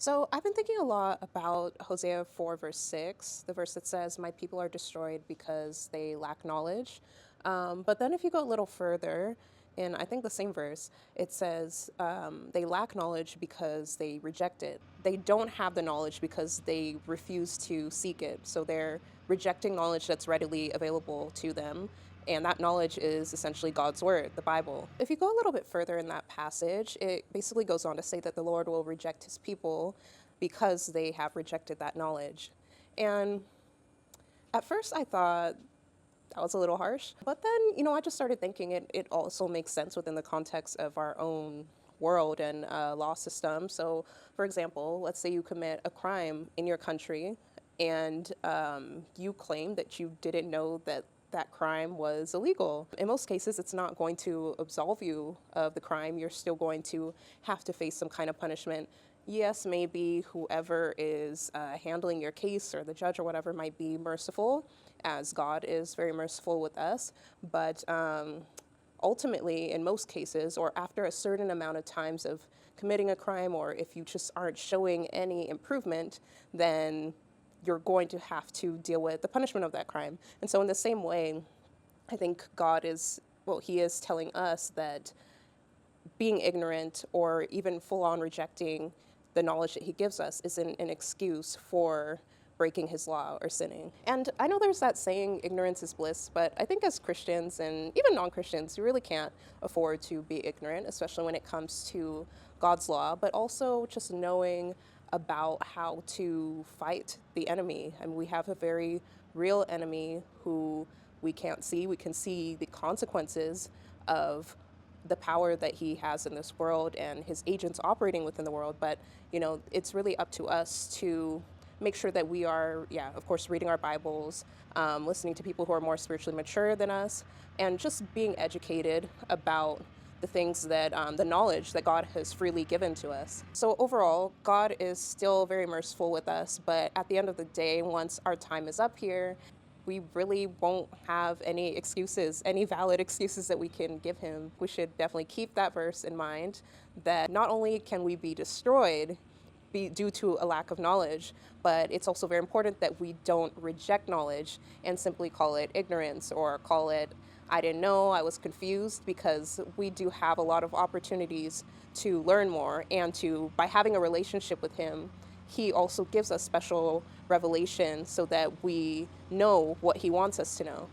So I've been thinking a lot about Hosea 4, verse 6, the verse that says, "My people are destroyed because they lack knowledge." But then if you go a little further, in I think the same verse, it says, they lack knowledge because they reject it. They don't have the knowledge because they refuse to seek it. So they're rejecting knowledge that's readily available to them. And that knowledge is essentially God's word, the Bible. If you go a little bit further in that passage, it basically goes on to say that the Lord will reject his people because they have rejected that knowledge. And at first I thought that was a little harsh. But then, I just started thinking it also makes sense within the context of our own world and law system. So, for example, let's say you commit a crime in your country and you claim that you didn't know that that crime was illegal. In most cases, it's not going to absolve you of the crime. You're still going to have to face some kind of punishment. Yes, maybe whoever is handling your case or the judge or whatever might be merciful, as God is very merciful with us. But ultimately, in most cases, or after a certain amount of times of committing a crime, or if you just aren't showing any improvement, then you're going to have to deal with the punishment of that crime. And so in the same way, I think God is, well, he is telling us that being ignorant or even full on rejecting the knowledge that he gives us isn't an excuse for breaking his law or sinning. And I know there's that saying, ignorance is bliss, but I think as Christians and even non-Christians, you really can't afford to be ignorant, especially when it comes to God's law, but also just knowing about how to fight the enemy. And we have a very real enemy who we can't see. We can see the consequences of the power that he has in this world and his agents operating within the world. But, it's really up to us to make sure that we are, yeah, of course, reading our Bibles, listening to people who are more spiritually mature than us, and just being educated about the things that, the knowledge that God has freely given to us. So overall, God is still very merciful with us, but at the end of the day, once our time is up here, we really won't have any excuses, any valid excuses that we can give him. We should definitely keep that verse in mind, that not only can we be destroyed due to a lack of knowledge, but it's also very important that we don't reject knowledge and simply call it ignorance or call it, I didn't know, I was confused, because we do have a lot of opportunities to learn more, and by having a relationship with him, he also gives us special revelation so that we know what he wants us to know.